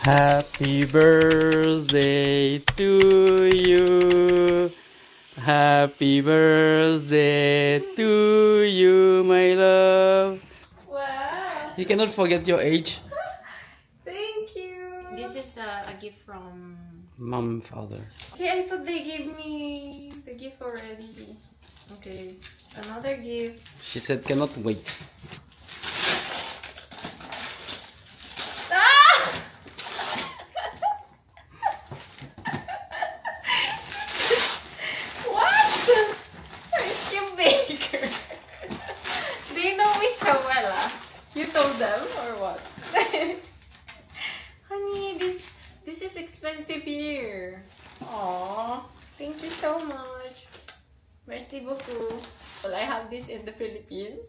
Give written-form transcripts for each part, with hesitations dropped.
Happy birthday to you. Happy birthday to you, my love. Wow. You cannot forget your age. Thank you. This is a gift from Mom, father. Okay, I thought they gave me the gift already. Okay, another gift. She said cannot wait. Them or what? Honey, this is expensive here. Aww, thank you so much. Merci beaucoup. Well, I have this in the Philippines.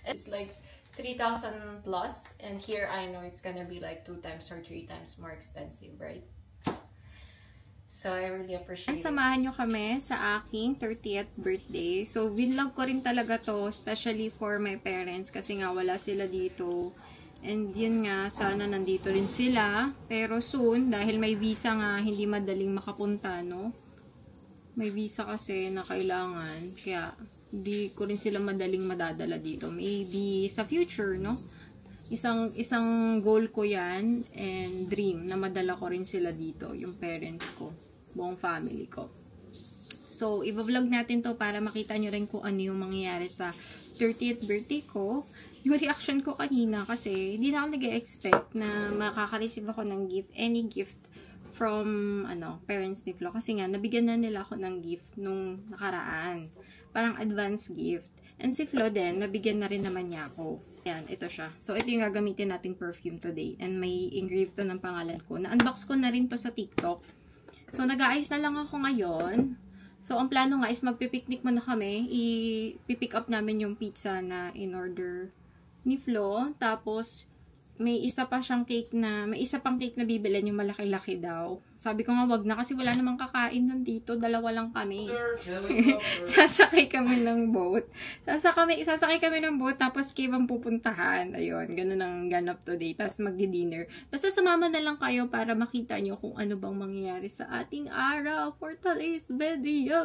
It's like 3,000 plus, and here I know it's gonna be like 2 times or 3 times more expensive, right? So I really appreciate it. Samahan nyo kami sa aking 30th birthday. So, vinlog ko rin talaga to, especially for my parents, kasi nga wala sila dito. And yun nga, sana nandito rin sila. Pero soon, dahil may visa nga, hindi madaling makapunta, no? May visa kasi na kailangan. Kaya, hindi ko rin sila madaling madadala dito. Maybe sa future, no? Isang goal ko yan, and dream, na madala ko rin sila dito, yung parents ko. Buong family ko. So, i-vlog natin to para makita nyo rin kung ano yung mangyayari sa 30th birthday ko. Yung reaction ko kanina kasi hindi na ako nag-expect na makaka-receive ako ng gift, any gift from parents ni Flo. Kasi nga, nabigyan na nila ako ng gift nung nakaraan. Parang advance gift. And si Flo din, nabigyan na rin naman niya ako. Yan, ito siya. So, ito yung gagamitin nating perfume today. And may engraved to ng pangalan ko. Na-unbox ko na rin to sa TikTok. So, nag-aayos na lang ako ngayon. So, ang plano nga is magpipiknik muna kami. I-pick up namin yung pizza na in-order ni Flo. Tapos, may isa pang cake na bibilin yung malaki-laki daw. Sabi ko nga, wag na kasi wala namang kakain nun dito. 2 lang kami. Sasakay kami ng boat. Sasakay kami ng boat, tapos cave ang pupuntahan. Ayun, ganun ang ganap today. Tapos magdi-dinner. Basta sumama na lang kayo para makita nyo kung ano bang mangyayari sa ating araw for today's video.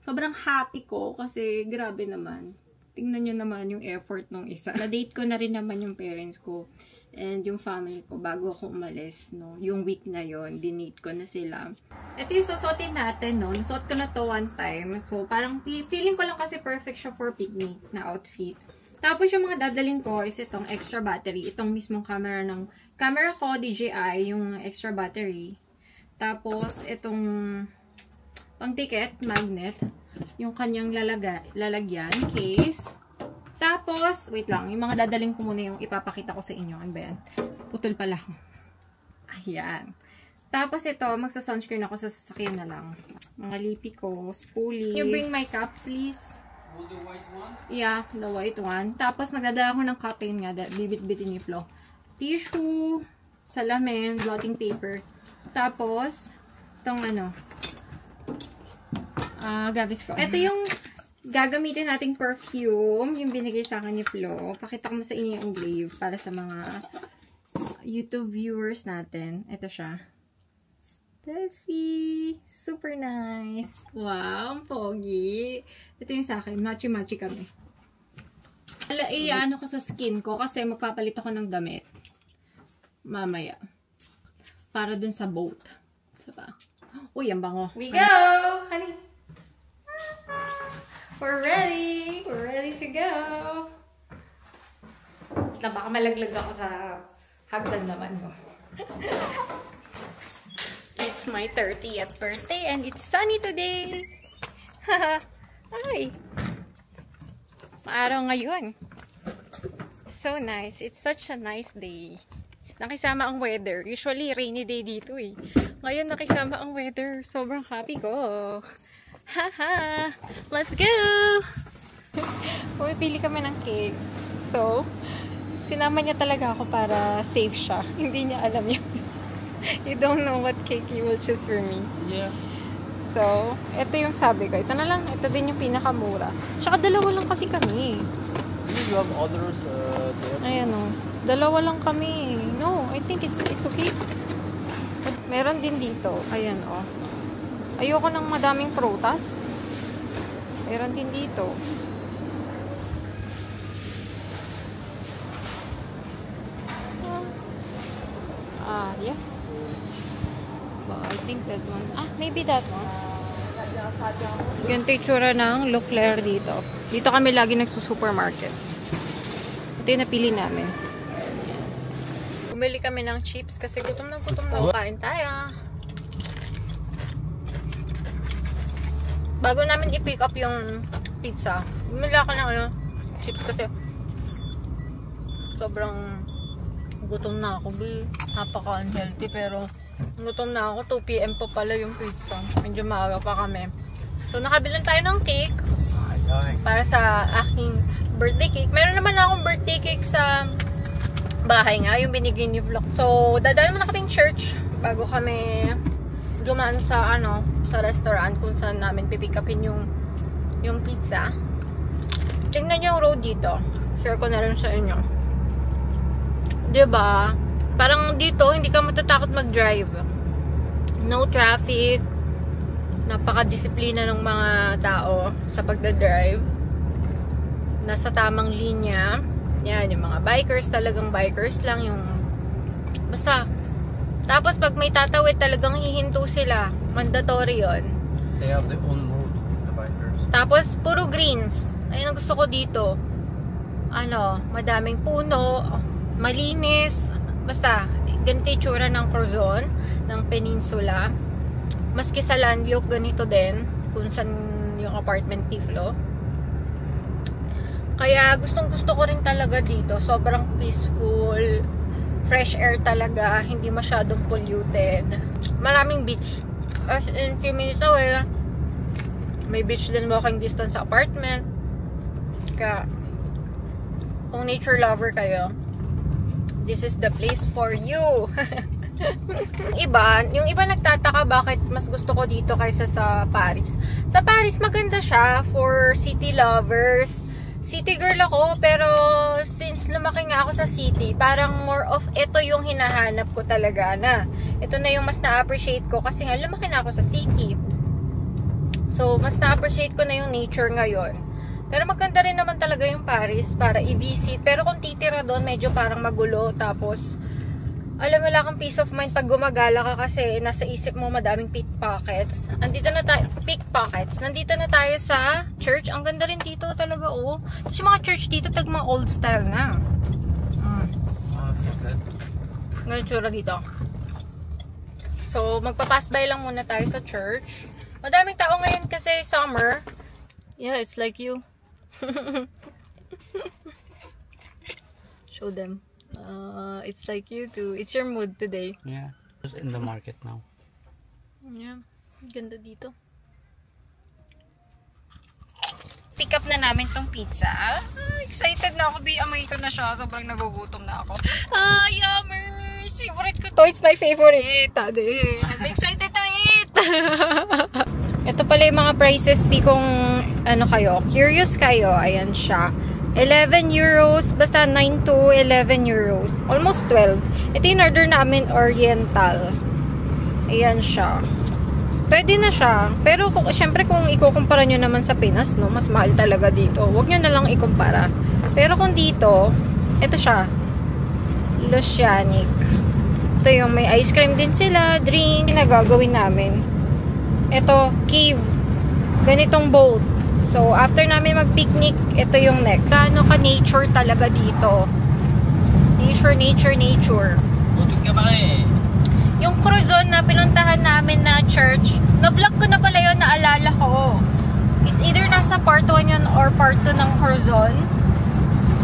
Sobrang happy ko kasi grabe naman. Tingnan nyo naman yung effort ng isa. Na-date ko na rin naman yung parents ko and yung family ko bago ako umalis, no? Yung week na yon, dinate ko na sila. Ito yung susuotin natin, no? Nasuot ko na to one time. So, parang feeling ko lang kasi perfect siya for picnic na outfit. Tapos yung mga dadalhin ko is itong extra battery. Itong mismong camera ko, DJI, yung extra battery. Tapos, itong pang-ticket, magnet. Yung kanyang lalagyan, case. Tapos, wait lang, yung mga dadaling ko muna yung ipapakita ko sa inyo. Ano ba yan? Putol pala. Ayan. Tapos ito, magsa-sunscreen ako sa sasakyan na lang. Mga lipi ko, spoolie. You bring my cup, please? The white one? Yeah, the white one. Tapos, magdadala ko ng cup yun nga, bibit-bitin ni Flo. Tissue, salamin, blotting paper. Tapos, itong gavis ko. Ito yung gagamitin nating perfume. Yung binigay sa akin ni Flo. Pakita ko na sa inyo yung engrave para sa mga YouTube viewers natin. Ito siya. Steffi. Super nice. Wow, ang pogi. Ito yung sa akin. Machi-machi kami. Ano ko sa skin ko kasi magpapalit ako ng damit. Mamaya. Para dun sa boat. Diba? Uy, ang bango. We go! Honey! We're ready! We're ready to go! Baka malaglag ako sa hagdan naman mo. It's my 30th birthday and it's sunny today! Ay! Maaraw ngayon. So nice. It's such a nice day. Nakisama ang weather. Usually, rainy day dito eh. Ngayon, nakisama ang weather. Sobrang happy ko. Haha! Let's go! Pili kami ng cake. So, sinama niya talaga ako para safe siya. Hindi niya alam yun. You don't know what cake you will choose for me. Yeah. So, ito yung sabi ko. Ito na lang. Ito din yung pinakamura. Tsaka 2 lang kasi kami. You have others there. Ayan o. Dalawa lang kami. No, I think it's okay. But meron din dito. Ayan o. Ayoko ng madaming prutas. Meron din dito. Yeah. But I think that one. Maybe that one. Ganito yung tsura ng Leclerc dito. Dito kami lagi nagsusupermarket. Ito yung napili namin. Bumili kami ng chips kasi gutom na. Kain tayo. Bago namin i-pick up yung pizza, bumili ako ng chips kasi sobrang gutom na ako. Napaka-unhealthy pero gutom na ako. 2 PM pa pala yung pizza. Medyo maaga pa kami. So, nakabilan tayo ng cake para sa aking birthday cake. Meron naman akong birthday cake sa bahay nga, yung binigay ni Vlog. So, dadaan naman na kaming church bago kami dumaan sa sa restaurant kung saan namin pipick upin yung pizza. Tingnan nyo yung road dito. Share ko na rin sa inyo. Diba? Parang dito, hindi ka matatakot mag-drive. No traffic. Napaka-disiplina ng mga tao sa pagdadrive. Nasa tamang linya. Yan, yung mga bikers, talagang bikers lang. Yung basta. Tapos, pag may tatawid, talagang hihinto sila. Mandatory yon. They have their own road, the bikers. Tapos, puro greens. Ayun ang gusto ko dito. Madaming puno, malinis. Basta, ganito yung tsura ng Quezon, ng peninsula. Maski sa Landview, ganito din. Kung saan yung apartment ni Flo. Kaya, gustong-gusto ko rin talaga dito. Sobrang peaceful. Fresh air talaga. Hindi masyadong polluted. Maraming beach. As in, few minutes away, may beach din walking distance sa apartment. Kaya, kung nature lover kayo, this is the place for you. Yung iba nagtataka bakit mas gusto ko dito kaysa sa Paris. Sa Paris, maganda siya for city lovers. City girl ako, pero since lumaki nga ako sa city, parang more of ito yung hinahanap ko talaga na. Ito na yung mas na-appreciate ko kasi nga lumaki na ako sa city. So, mas na-appreciate ko na yung nature ngayon. Pero maganda rin naman talaga yung Paris para i-visit. Pero kung titira doon, medyo parang magulo. Tapos, alam mo, wala kang peace of mind pag gumagala ka kasi nasa isip mo madaming pickpockets. Nandito na tayo sa church. Ang ganda rin dito talaga, oh. Kasi mga church dito talaga mga old style na. Ganun tsura dito. So, magpa-pass by lang muna tayo sa church. Madaming tao ngayon kasi summer. Yeah, it's like you. Show them. It's like you too. It's your mood today. Yeah. Just in the market now. Yeah. Ganda dito. Pick up na namin tong pizza. Excited na ako. Amoy ko na siya. Sobrang nagugutom na ako. Yummers! Favorite ko to. It's my favorite. I'm excited to eat! Ito pala yung mga prices. Kung curious kayo. Ayan siya. 11 euros, basta 9 to 11 euros. Almost 12. Ito yung order namin, Oriental. Ayan siya. Pwede na siya. Pero syempre kung ikukumpara nyo naman sa Pinas, no, mas mahal talaga dito. Huwag nyo na lang ikumpara. Pero kung dito, ito siya. L'Oceanic. Ito yung may ice cream din sila, drinks. Nagagawin namin. Ito, cave. Ganitong boat. So, after namin mag-picnic, ito yung next. Gaano ka-nature talaga dito. Nature. Butog ka ba eh? Yung Quezon na pinuntahan namin na church, na-vlog ko na pala yun, naalala ko. It's either nasa part 1 yun or part 2 ng Quezon.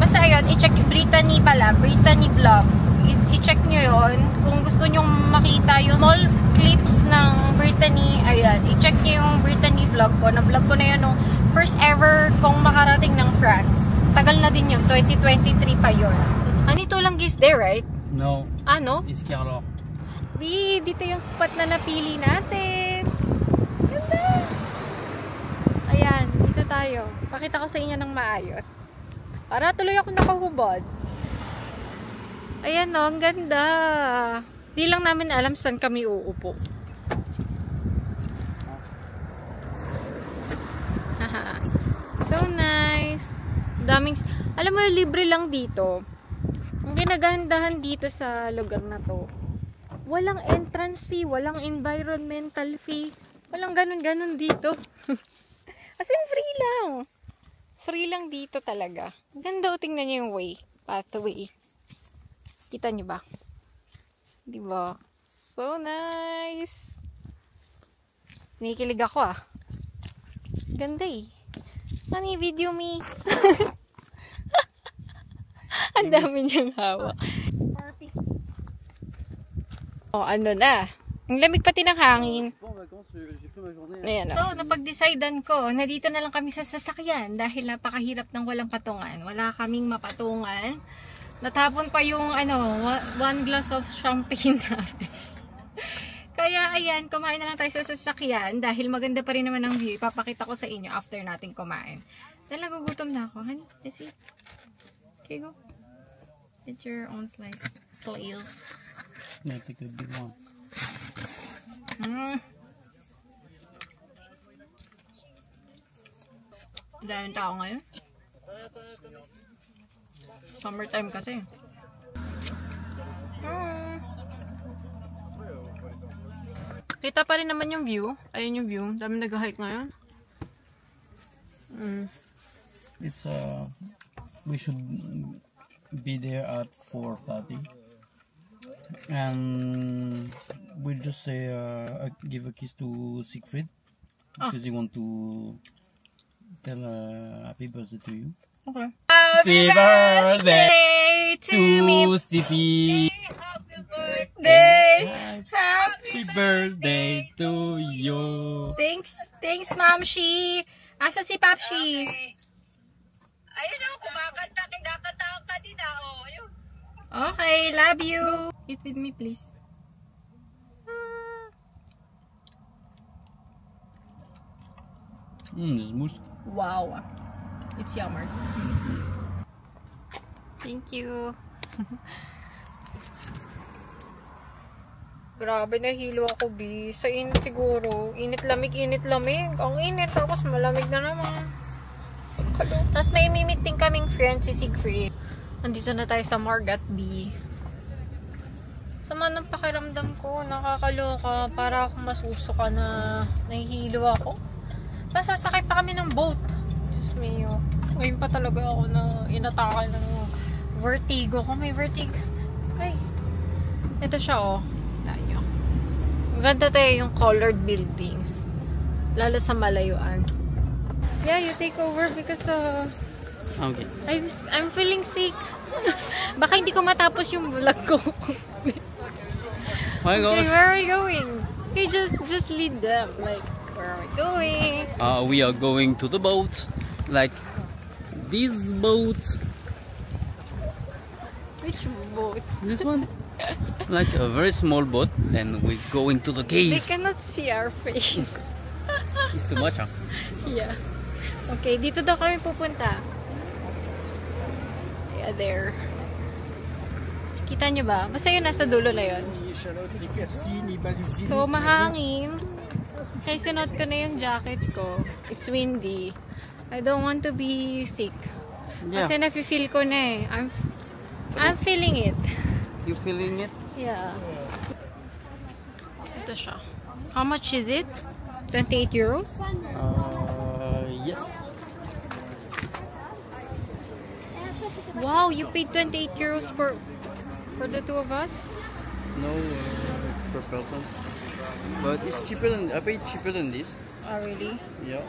Basta ayun, i-check Brittany vlog. I-check nyo yun. Kung gusto nyo makita yung small clips ng Brittany, ayan, i-check nyo yung Brittany vlog ko. Na-vlog ko na yun nung first ever kong makarating ng France. Tagal na din yun, 2023 pa yun. Anito lang is there, right? No. Ano? Iskaro. Dito yung spot na napili natin. Ganda! Ayan, dito tayo. Pakita ko sa inyo ng maayos. Para tuloy ako nakahubad. Ayan o, ang ganda. Di lang namin alam saan kami uupo. So nice. Daming, alam mo, libre lang dito. Ang ginagandahan dito sa lugar na to, walang entrance fee, walang environmental fee. Walang ganun-ganun dito. As in, free lang. Free lang dito talaga. Ganda o, tingnan nyo yung way. Pathway. Kita nyo ba? Diba? So nice. Nakikilig ako ah. Ganda eh. Honey, video me. Ang dami niyang hawak. Oh, ano na. Ang lamig pati ng hangin. Ayan, so, napag-decidean ko na dito na lang kami sa sasakyan dahil napakahirap ng walang patungan. Wala kaming mapatungan. Natapon pa yung one glass of champagne namin. Kaya ayan, kumain na lang tayo sa sasakyan dahil maganda pa rin naman ang view. Ipapakita ko sa inyo after natin kumain. Dahil nagugutom na ako. Honey, let's eat. Okay, go. Get your own slice, please. Yeah, take the big one. Daming tao ngayon. Summertime kasi. Kita pa rin naman yung view. Ayun yung view. Dami nag-hike ngayon. It's we should be there at 4:30, and we'll just say give a kiss to Siegfried because he want to tell happy birthday to you. Okay. Happy birthday to me. Stevie. Happy birthday to you. Thanks, Mamshi. Asa si Papshi? Ayun o, kumakanta, kinakanta ka kanina, o. Ayun. Okay, love you. Eat with me, please. This mousse. Wow. It's yummer. Thank you. Grabe, nahilo ako, B. Sa init siguro. Init-lamig, init-lamig. Ang init, tapos malamig na naman. Tapos may meeting kaming friend, si Siegfried. Nandito na tayo sa Margat B. Sama ng pakiramdam ko, nakakaloka. Para akong masusuka na nahihilo ako. Tapos sasakay pa kami ng boat. Diyos mio. Ngayon pa talaga ako na inatake ng vertigo. Kung may vertigo. Ay. Ito siya, oh. Tayo. Maganda tayo yung colored buildings. Lalo sa malayuan. Yeah, you take over because Okay. I'm feeling sick. Baka hindi ko matapos yung vlog ko. My God. Okay, where are we going? Okay, just lead them. Like, where are we going? We are going to the boat. Like this boat. Which boat? This one. Like a very small boat, and we're going to the They cave. cannot see our face. It's too much, huh? Yeah. Okay, dito daw kami pupunta. Yeah, there. Kita nyo ba? Basta yun, nasa dulo na yun. So, mahangin. Kaya sinuot ko na yung jacket ko. It's windy. I don't want to be sick. Yeah. Kasi nafe-feel ko na eh. I'm feeling it. You feeling it? Yeah. Ito siya. How much is it? 28 euros? Yes. Wow, you paid 28 euros for the two of us? No, it's per person. But it's cheaper than I paid cheaper than this. Oh, really? Yeah.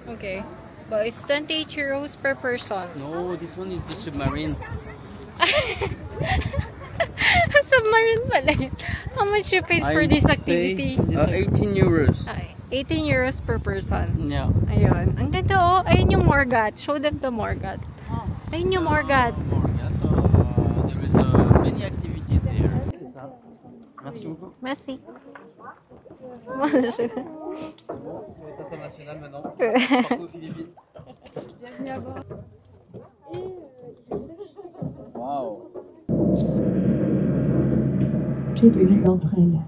Okay. But it's 28 euros per person. No, this one is the submarine. Submarine pala yun. How much you paid for this activity? 18 euros. 18 euros per person. Yeah. Ayun. Ang ganda oh. Ayun yung Morgat. Show them the Morgat. Ayun yung Morgat. There is many activities there. Merci beaucoup. Merci. International maintenant. Partout aux Philippines. Bienvenue à bord. Wow. Près de l'une d'entre elles.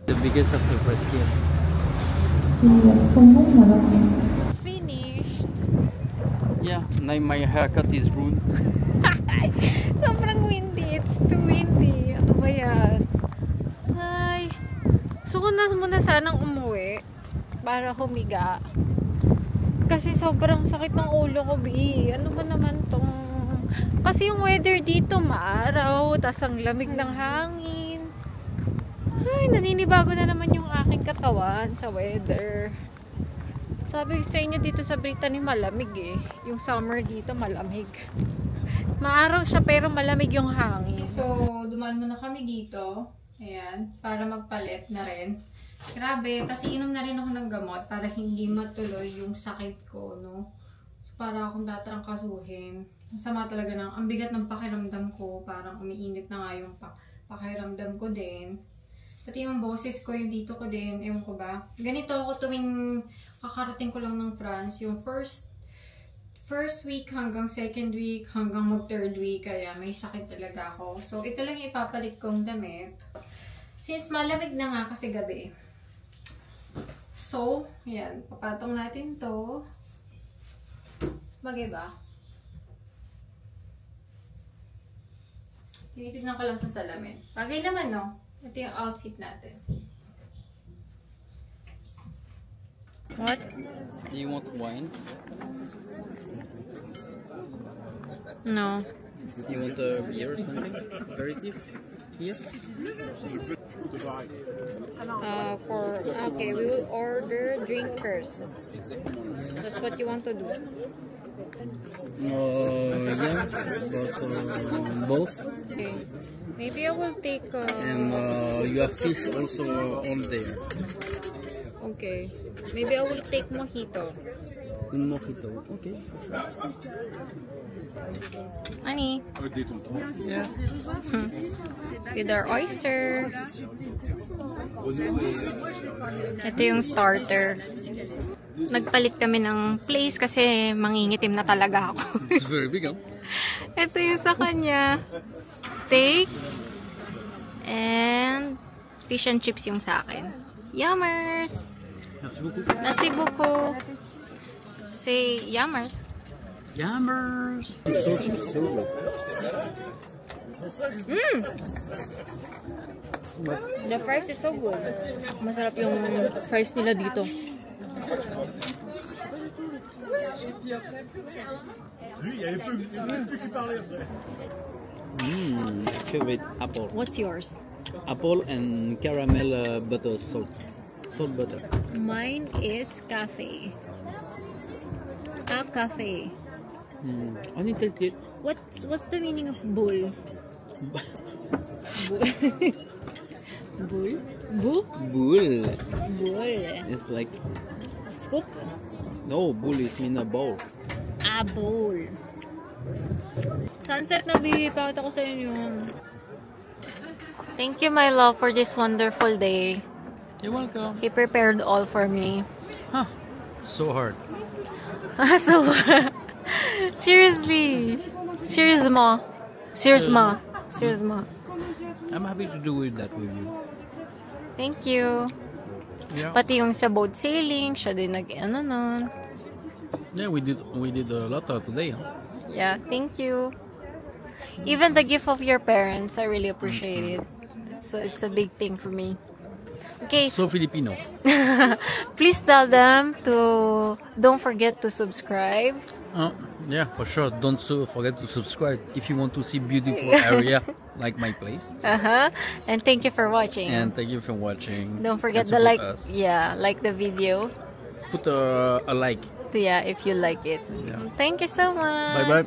The biggest of the rescue. Et son nom alors. Finished. Yeah, now my haircut is ruined. Sobrang windy. It's too windy. Ano ba yan? Ay. Gusto ko na muna sanang umuwi para humiga. Kasi sobrang sakit ng ulo ko, Bi. Ano ba naman tong... Kasi yung weather dito maaraw, tas ang lamig ng hangin. Ay, naninibago na naman yung aking katawan sa weather. Sabi sa inyo dito sa Brittany malamig eh. Yung summer dito malamig. Maaraw siya pero malamig yung hangin. So, dumaan muna kami dito. Ayan, para magpalit na rin. Grabe, kasi inom na rin ako ng gamot para hindi matuloy yung sakit ko, no? So, para akong tatrangkasuhin. Sama talaga ng, ang bigat ng pakiramdam ko, parang umiinit na nga yung pakiramdam ko din. Pati yung boses ko, yung dito ko din, ewan ko ba. Ganito ako tuwing kakarating ko lang ng France, yung first week hanggang second week, hanggang mag-third week, kaya may sakit talaga ako. So, ito lang yung ipapalit kong damit. Since malamig na nga kasi gabi. So, ayan, papatong natin to. Bagay ba? Tinitignan ko lang sa salamin. Bagay naman, no? Ito yung outfit natin. What? Do you want wine? No. Do you want a beer or something? Aperitif? Here? Okay, we will order drink first. That's what you want to do. Yeah, but both. Okay. Maybe I will take. And you have fish also on there. Okay. Maybe I will take mojito. Un mojito, okay. Honey. Yeah. With our oyster. Ito yung starter. Nagpalit kami ng place kasi mangingitim na talaga ako. It's very big, huh? Ito yung sa kanya. Steak. And fish and chips yung sa akin. Yummers! Merci beaucoup. Merci beaucoup. Say yummers. Yummers! It's so good. The fries is so good. Masarap yung fries nila dito. Favorite apple. What's yours? Apple and caramel butter salt. Salt butter. Mine is cafe. A cafe. Only taste it. What's the meaning of bull? Bull? Bull? Bull? Bull. Bull. It's like Scoop? no, bull is mean a bowl. A bowl. Sunset na bipakita ko sa inyo. Thank you, my love, for this wonderful day. You're welcome. He prepared all for me. Huh. So hard. So, seriously. Serious ma. Serious ma. Serious ma. I'm happy to do that with you. Thank you. Yeah. Pati yung sa boat sailing, siya din nag-ano nun. Yeah, we did a lot today, huh? Yeah, thank you. Even the gift of your parents, I really appreciate it. So it's a big thing for me. Okay. So Filipino. Please tell them to don't forget to subscribe. Yeah, for sure. Don't forget to subscribe if you want to see beautiful area like my place. And thank you for watching. And thank you for watching. Don't forget And to support like. us. Yeah, like the video. Put a like. Yeah, if you like it. Yeah. Thank you so much. Bye bye.